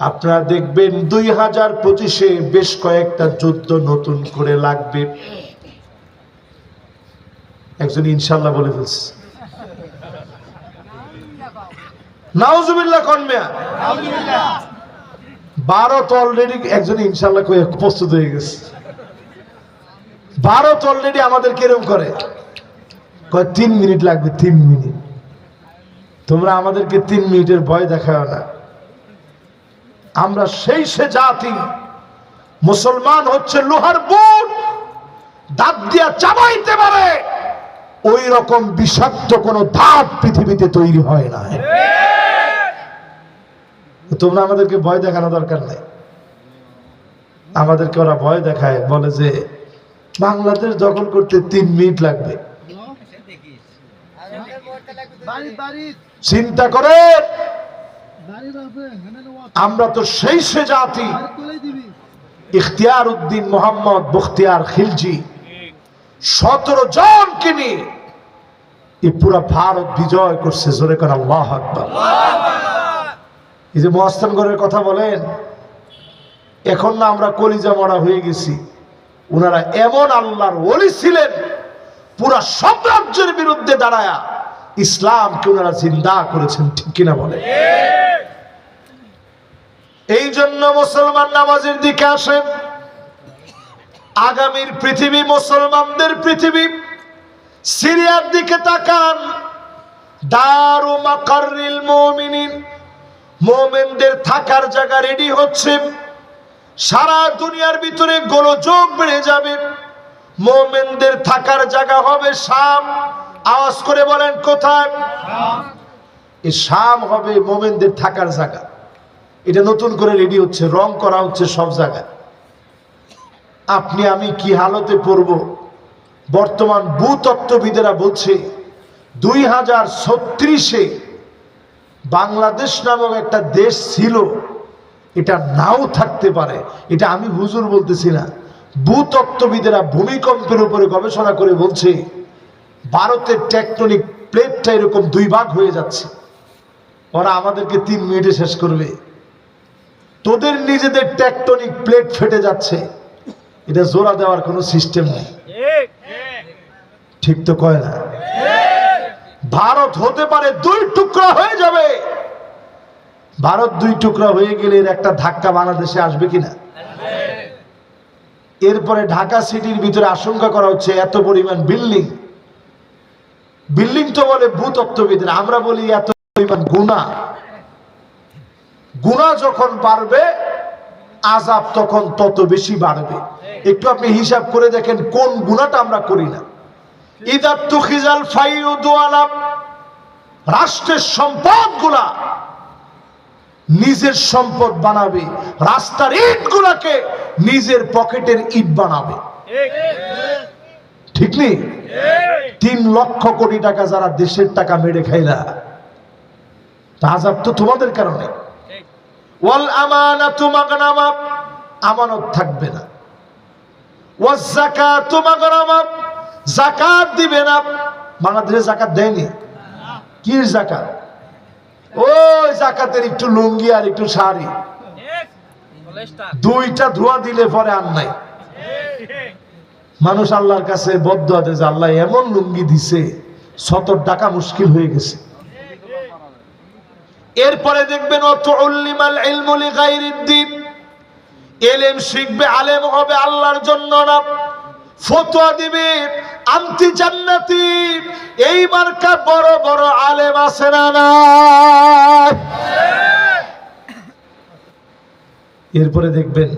আপনারা দেখবেন 2025-এ বেশ কয়েকটা যুদ্ধ নতুন করে লাগবে। একজন ইনশাল্লাহ বলে ফেলছে, নাউজুবিল্লাহ কনমিয়া। ভারত অলরেডি, একজন ইনশাল্লাহ কয়ে প্রস্তুত হয়ে গেছে। ভারত অলরেডি আমাদের কিরম করে, কয় 3 মিনিট লাগবে, 3 মিনিট। তোমরা আমাদেরকে 3 মিনিটের ভয় দেখাও না। আমরা সেই সে জাতি, মুসলমান হচ্ছে লোহার বুট, দাঁত দিয়া চাবাইতে পারে ওই রকম বিষাক্ত কোন দাঁত পৃথিবীতে তৈরি হয় না। তোমরা আমাদেরকে ভয় দেখানো দরকার নাই। আমাদেরকে ওরা ভয় দেখায়, বলে যে বাংলাদেশ দখল করতে 3 মিনিট লাগবে। চিন্তা করে, আমরা তো সেই সে জাতি। ইখতিয়ার উদ্দিন মোহাম্মদ বখতিয়ার খিলজি 17 জনকে নিয়ে এই পুরা ভারত বিজয় করছে। জোরে করে আল্লাহু আকবার। এই যে মহাস্থানগড়ের কথা বলেন, এখন না আমরা কলিজা মরা হয়ে গেছি। ওনারা এমন আল্লাহর ওলি ছিলেন, পুরা সাম্রাজ্যের বিরুদ্ধে দাঁড়ায়া ইসলামকে ওনারা জিন্দা করেছেন। ঠিক কিনা বলে? এই জন্য মুসলমান নামাজের দিকে আসেন। আগামীর পৃথিবী মুসলমানদের পৃথিবী। সিরিয়ার দিকে তাকান, দারু মাকাররিল মুমিনিন, মুমিনদের থাকার জায়গা রেডি হচ্ছে। সারা দুনিয়ার ভিতরে গোলযোগ বেড়ে যাবে। মুমিনদের থাকার জায়গা হবে শাম। আওয়াজ করে বলেন কোথায়? এই শাম হবে মুমিনদের থাকার জায়গা। এটা নতুন করে রেডি হচ্ছে, রং করা হচ্ছে সব জায়গায়। আপনি আমি কি হালতে পড়ব? বর্তমান ভূতত্ত্ববিদেরা বলছে 2036-এ বাংলাদেশ নামক একটা দেশ ছিল, এটা নাও থাকতে পারে। এটা আমি হুজুর বলতেছি না, ভূতত্ত্ববিদেরা ভূমিকম্পের উপরে গবেষণা করে বলছে ভারতের টেকটনিক প্লেটটা এরকম 2 ভাগ হয়ে যাচ্ছে। ওরা আমাদেরকে 3 মিনিটে শেষ করবে। তোদের নিজেদের টেকটনিক প্লেট ফেটে যাচ্ছে, এটা জোড়া দেওয়ার কোনো সিস্টেম নেই। ঠিক তো কয় না? ভারত হতে পারে 2 টুকরা হয়ে যাবে। ভারত 2 টুকরা হয়ে গেলে এর একটা ধাক্কা বাংলাদেশে আসবে কিনা? এরপরে ঢাকা সিটির ভিতরে আশঙ্কা করা হচ্ছে এত পরিমাণ বিল্ডিং। বিল্ডিং তো বলে ভূতত্ত্ববিদরা, আমরা বলি এত পরিমাণ গুনাহ। গুনাহ যখন বাড়বে, আযাব তখন তত বেশি বাড়বে। একটু আপনি হিসাব করে দেখেন কোন গুনাহটা আমরা করি না। ইদা তুখিজাল ফাইউদু আলাম, রাষ্ট্রের সম্পদগুলা নিজের সম্পদ বানাবে, রাস্তার ইটগুলাকে নিজের পকেটের ইট বানাবে। ঠিক নেই? 3 লক্ষ কোটি টাকা যারা দেশের টাকা মেরে খাইলা, আযাব তো তোমাদের কারণে। ওয়াল আমানাতু মাগনামা, আমানত থাকবে না। ওয়াজ যাকাতু মাগনামা, যাকাত দিবে না। বাংলাদেশে যাকাত দেয়নি। কি যাকাত? ওই যাকাতের একটু লুঙ্গি আর একটু শাড়ি, 2টা ধোয়া দিলে পরে আর নাই। মানুষ আল্লাহর কাছে বদদুয়া দেয় যে আল্লাহ এমন লুঙ্গি দিছে, 70 টাকা মুশকিল হয়ে গেছে। এরপরে দেখবেন ওয়াতুল্লিমাল ইলমু লিগাইরিদ্দিন, ইলম শিখবে, আলেম হবে আল্লাহর জন্য না। ফতোয়া দিবে আনতি জান্নাতি, এই মার্কা বড় বড় আলেম আছে না না? এরপরে দেখবেন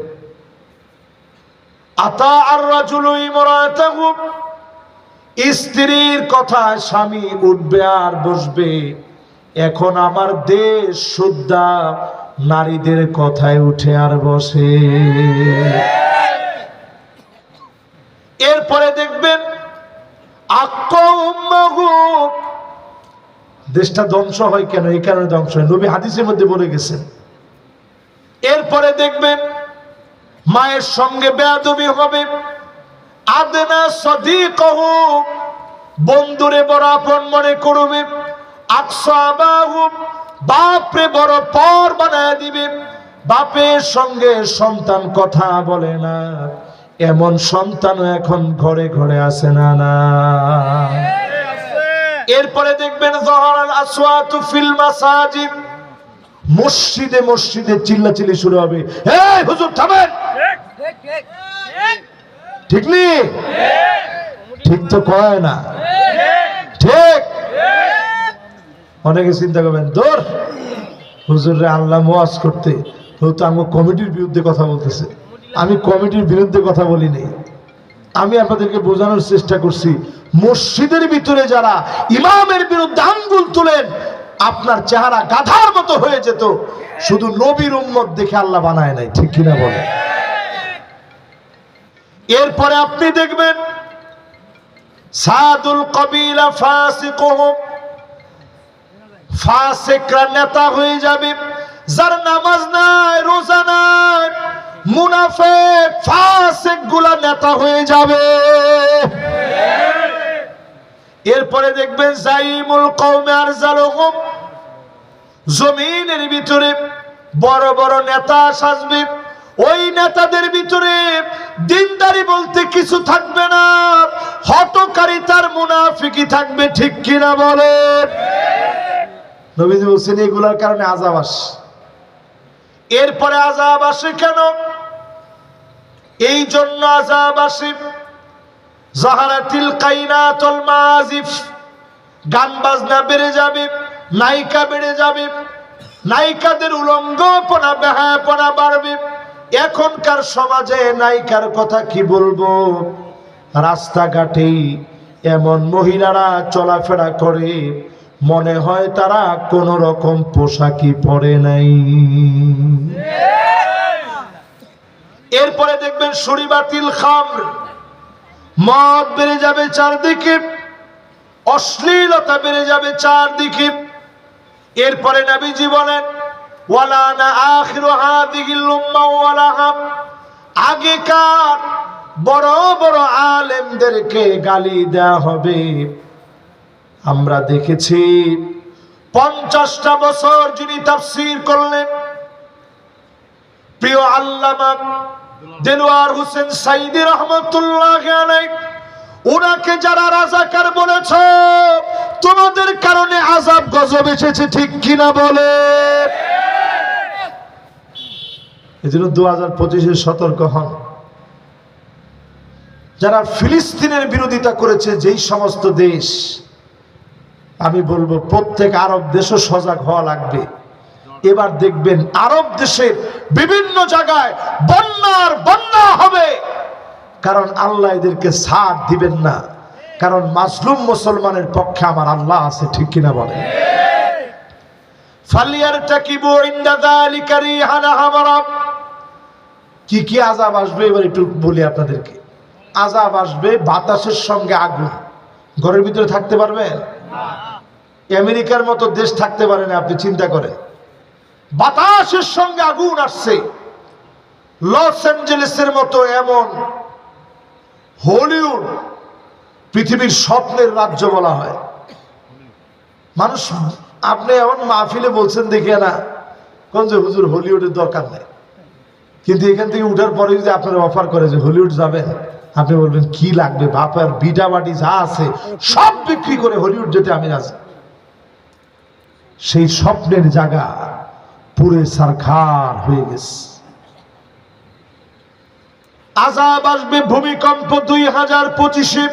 আতা আর রাজুলু ইমরাতাহু, স্ত্রীর কথা স্বামী উঠবে আর বসবে। এখন আমার দেশ শুদ্ধা নারীদের কথায় উঠে আর বসে। এরপরে দেখবেন দেশটা ধ্বংস হয় কেন? এই কারণে ধ্বংস হয়, নবী হাদিসের মধ্যে বলে গেছেন। এরপরে দেখবেন মায়ের সঙ্গে বেয়াদবি হবে। আদনা সাদিকহু, বন্ধুরে বড় আপন মনে করবে। আকসাবাহু, বাপরে বড় পর বানায় দিবে। বাপের সঙ্গে সন্তান কথা বলে না, এমন সন্তানও এখন ঘরে ঘরে আছে না না? এরপরে দেখবেন যাহারাল আসওয়াতু ফিল মাসাজিদ, মসজিদে মসজিদে চিল্লাচিল্লি শুরু হবে। এই হুজুর থামেন, ঠিক নেই? ঠিক তো কয় না, ঠিক? অনেকে চিন্তা করবেন দূর হুজুরে আল্লাহ ওয়াজ করতে, তো আমি কমিটির বিরুদ্ধে কথা বলতেছে। আমি কমিটির বিরুদ্ধে কথা বলিনি, আমি আপনাদেরকে বোঝানোর চেষ্টা করছি মসজিদের ভিতরে যারা ইমামের বিরুদ্ধে আঙ্গুল তুলেন আপনার চেহারা গাধার মতো হয়ে যেত। শুধু নবীর উম্মত দেখে আল্লাহ বানায় নাই, ঠিক কিনা বলে? এরপরে আপনি দেখবেন সাদুল কবিলা ফাসিকুহুম, ফাসিকরা নেতা হয়ে যাবে। যার নামাজ নাই, রোজা নাই, মুনাফিক ফাসিক গুলা নেতা হয়ে যাবে। এরপরে দেখবেন জাইমুল কওমে আরজালুহুম, জমিনের ভিতরে বড় বড় নেতা সাজবে। ওই নেতাদের ভিতরে দিনদারি বলতে কিছু থাকবে না, হটকারিতার মুনাফিকি থাকবে, ঠিক কিনা বলেন? নবীজি বলছেন এগুলার কারণে আযাব আসে। এরপরে আযাব আসে কেন? এই জন্য আযাব আসে, জাহারাতিল কাইনাতুল মাযিফ, গান বাজনা বেড়ে যাবে, নায়িকা বেড়ে যাবে, নায়িকাদের উলঙ্গপনা বেহায়াপনা বাড়বে। এখনকার সমাজে নায়িকার কথা কি বলবো, রাস্তাঘাটে এমন মহিলারা চলাফেরা করে মনে হয় তারা কোন রকম পোশাকই পরে নাই। এরপরে দেখবেন শরীবাতিল খামর, মদ বেড়ে যাবে চারদিকে, অশ্লীলতা বেড়ে যাবে চারদিকে। এরপরে নবীজি বলেন ওয়ালানা আখিরু হাযিহিল উম্মাহ ওয়ালাহাম, আগেকার বড় বড় আলেমদেরকে গালি দেওয়া হবে। আমরা দেখেছি 50টা বছর যিনি তাফসীর করলেন, প্রিয় আল্লামা দেলোয়ার হোসেন সাইদী রাহমাতুল্লাহি আলাইহি, ওনাকে যারা রাজাকার বলেছ তোমাদের কারণে আযাব গজব এসেছে, ঠিক কিনা বলে? এজন্য 2025-এ সতর্ক হন। যারা ফিলিস্তিনের বিরোধিতা করেছে, যেই সমস্ত দেশ, আমি বলবো প্রত্যেক আরব দেশও সজাগ হওয়া লাগবে। এবার দেখবেন আরব দেশের বিভিন্ন জায়গায় বন্যার বন্যা হবে, কারণ আল্লাহ এদেরকে ছাড় দিবেন না, কারণ মাজলুম মুসলমানের পক্ষে আমার আল্লাহ আছে, ঠিক কিনা বলে? ফালিয়ারতাকিবু ইনদা যালিকা রিহান হামারা। কি কি আযাব আসবে এবার একটু বলি আপনাদেরকে। আযাব আসবে বাতাসের সঙ্গে আগুন। ঘরের ভিতরে থাকতে পারবেন? আমেরিকার মতো দেশ থাকতে পারে না, আপনি চিন্তা করেন। বাতাসের সঙ্গে আগুন আসছে। লস অ্যাঞ্জেলেসের মতো এমন হলিউড পৃথিবীর স্বপ্নের রাজ্য বলা হয়। মানুষ, আপনি এমন মাহফিলে বলছেন দেখে না কোন যে হুজুর হলিউডের দরকার নেই, কিন্তু এখান থেকে উঠার পরে যদি আপনারা অফার করে যে হলিউড যাবেন, আপনি বলবেন কি লাগবে, বাপার বিটা বাটি যা আছে সব বিক্রি করে হলিউড যেতে আমি রাজি। সেই স্বপ্নের জায়গা পুরে সারখার হয়ে গেছে। আযাব আসবে ভূমিকম্প 2025-এ।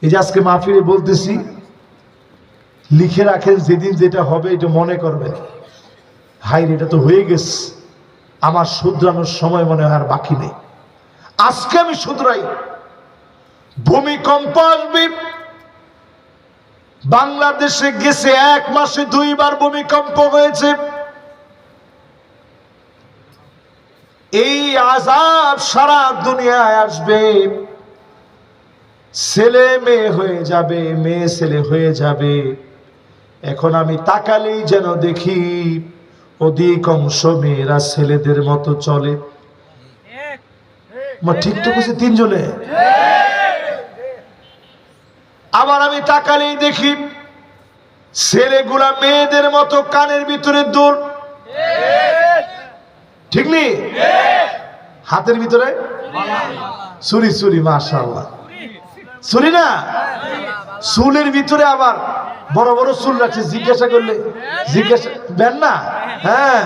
এই যে আজকে মাহফিলে বলতেছি, লিখে রাখেন, যেদিন যেটা হবে এটা মনে করবেন, হাই এটা তো হয়ে গেছে, আমার শুধরানোর সময় মনে হয় আর বাকি নেই, আজকে আমি শুধরাই। ভূমিকম্প আসবে। বাংলাদেশে গেছে 1 মাসে 2 বার ভূমিকম্প হয়েছে। এই আযাব সারা দুনিয়ায় আসবে। ছেলে মেয়ে হয়ে যাবে, মেয়ে ছেলে হয়ে যাবে। এখন আমি তাকালেই যেন দেখি অধিকাংশ মেয়েরা ছেলেদের মতো চলে। ঠিক তো বুঝি তিনজনে। আবার আমি তাকালেই দেখি ছেলেগুলা মেয়েদের মতো কানের ভিতরে দুল, ঠিক নেই? হাতের ভিতরে চুরি চুরি, মাশাআল্লাহ, চুরি না, চুলের ভিতরে আবার বড় বড় চুল রাখছে। জিজ্ঞাসা করলে বেন না, হ্যাঁ,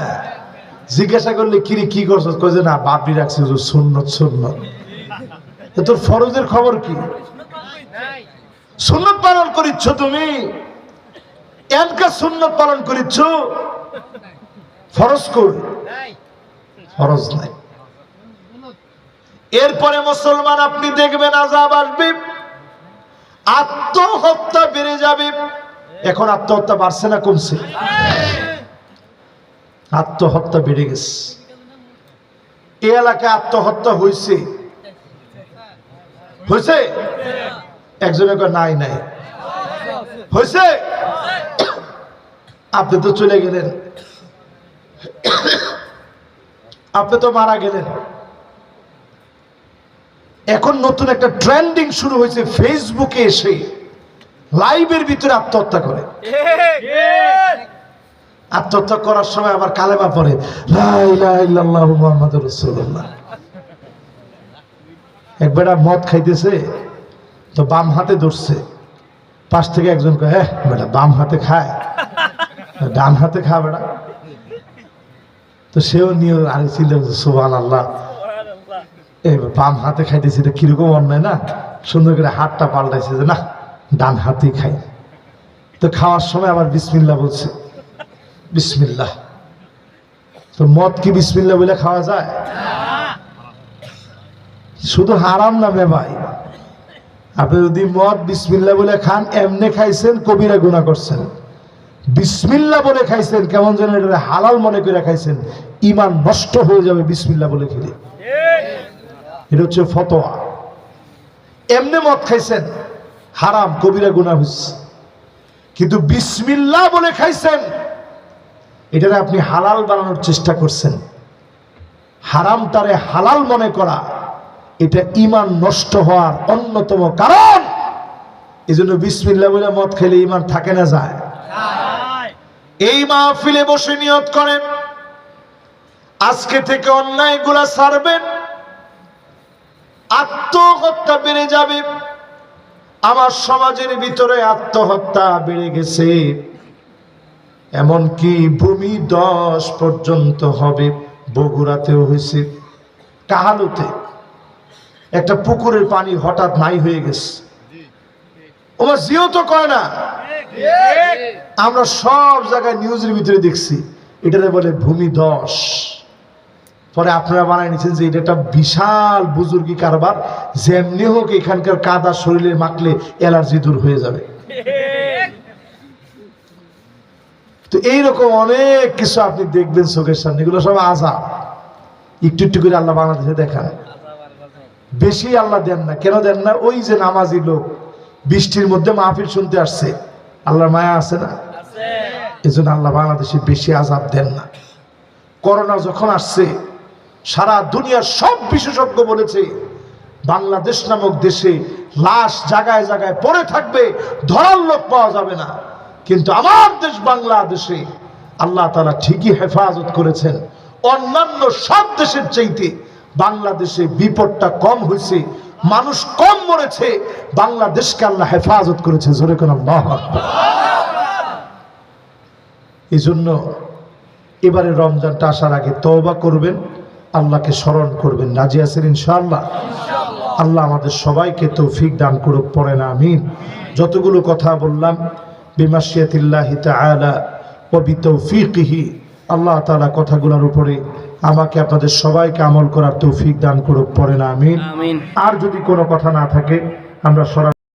জিজ্ঞাসা করলে কিরে কি করছো, কইছে না বাপি রাখছে সুন্নত সুন্নত। তোর ফরজের খবর কি? সুন্নত পালন করিচ্ছ তুমি, এনকা সুন্নত পালন করিচ্ছ, ফরজ কর, ফরজ নাই। এরপরে মুসলমান আপনি দেখবেন আযাব আসবে, আত্মহত্যা বেড়ে যাবে। এখন আত্মহত্যা বাড়ছে না কমছে? আত্মহত্যা বেড়ে গেছে। এই এলাকায় আত্মহত্যা হয়েছে, হয়েছে? একজনের নাই নাই হয়েছে। আপনি তো চলে গেলেন, আপনি তো মারা গেলেন। এখন নতুন একটা ট্রেন্ডিং শুরু হয়েছে, ফেসবুকে এসে লাইভের ভিতরে আত্মহত্যা করে। আত্মহত্যা করার সময় আবার কালেমা পড়ে, লা ইলাহা ইল্লাল্লাহু মুহাম্মাদুর রাসূলুল্লাহ। এক বেটা মদ খাইতেছে, তো বাম হাতে ধরছে, পাশ থেকে একজন কয়, হ্যাঁ বেটা বাম হাতে খায়, ডান হাতে খা বেটা। তো সেও নিয়ে আরে ছিল, সুবহানাল্লাহ, বাম হাতে খাইতেছি, এটা কিরকম অন্যায় না। সুন্দর করে হাতটা পাল্টাইছে যে না ডান হাতেই খাই। তো খাওয়ার সময় আবার বিসমিল্লাহ বলছে, বিসমিল্লাহ। তো মদ কি বিসমিল্লাহ বলে খাওয়া যায়? শুধু হারাম নামে ভাই। আপনি যদি মদ বিসমিল্লাহ বলে খান, এমনি খাইছেন, কবিরা গুনাহ করছেন। বিসমিল্লাহ বলে খাইছেন, কেমন যেন এটা হালাল মনে করে খাইছেন, ঈমান নষ্ট হয়ে যাবে বিসমিল্লাহ বলে খেলে। এটা হচ্ছে ফতোয়া। এমনি মদ খাইছেন, হারাম, কবিরা গুনাহ হচ্ছে। কিন্তু বিসমিল্লাহ বলে খাইছেন, এটা আপনি হালাল বানানোর চেষ্টা করছেন। হারামটারে হালাল মনে করা, এটা ঈমান নষ্ট হওয়ার অন্যতম কারণ। এই জন্য বিসমিল্লাহ বলে মদ খেলে ঈমান থাকে না, যায়? এই মাহফিলে বসে নিয়ত করেন, আজকে থেকে অন্যায়গুলা ছাড়বেন, আত্মহত্যা বেড়ে যাবে। আমার সমাজের ভিতরে আত্মহত্যা বেড়ে গেছে, এমনকি ভূমিধস পর্যন্ত হবে। বগুড়াতেও হয়েছে, কাহালুতে একটা পুকুরের পানি হঠাৎ নাই হয়ে গেছে। ওরা জিও তো কয় না, আমরা সব জায়গায় নিউজের ভিতরে দেখছি, এটাতে বলে ভূমিধস। পরে আপনারা বানায় নিচ্ছেন যে এটা একটা বিশাল বুজুর্গি কারবার, যেমনি হোক এখানকার কাদা শরীরে মাখলে অ্যালার্জি দূর হয়ে যাবে। তো এইরকম অনেক কিছু আপনি দেখবেন চোখের সামনে, এগুলো সব আযাব। একটু একটু করে আল্লাহ বাংলাদেশে দেখান। বেশি আল্লাহ দেন না, কেন দেন না? ওই যে নামাজি লোক বৃষ্টির মধ্যে মাহফিল শুনতে আসছে, আল্লাহর মায়া আছে না? এই জন্য আল্লাহ বাংলাদেশে বেশি আযাব দেন না। করোনা যখন আসছে, সারা দুনিয়ার সব বিশেষজ্ঞ বলেছে বাংলাদেশ নামক দেশে লাশ জায়গায় জায়গায় পড়ে থাকবে, ধরার লোক পাওয়া যাবে না। কিন্তু আমার দেশ বাংলাদেশে আল্লাহ তাআলা ঠিকই হেফাজত করেছেন। অন্যান্য সব দেশের চাইতে বাংলাদেশে বিপদটা কম হয়েছে, মানুষ কম মরেছে, বাংলাদেশকে আল্লাহ হেফাজত করেছে। জোরে কোন আল্লাহু আকবার। এই জন্য এবারে রমজানটা আসার আগে তওবা করবেন, আল্লাহকে স্মরণ করবেন। রাজি আছেন ইনশাআল্লাহ? আল্লাহ আমাদের সবাইকে তৌফিক দান করুক, পড়েন আমিন। যতগুলো কথা বললাম বিমাশিয়াতিল্লাহি তাআলা ওয়া বিতৌফিকিহি, আল্লাহ তাআলা কথাগুলোর উপরে আমাকে আপনাদের সবাইকে আমল করার তৌফিক দান করুক, পড়েন আমিন। আর যদি কোনো কথা না থাকে আমরা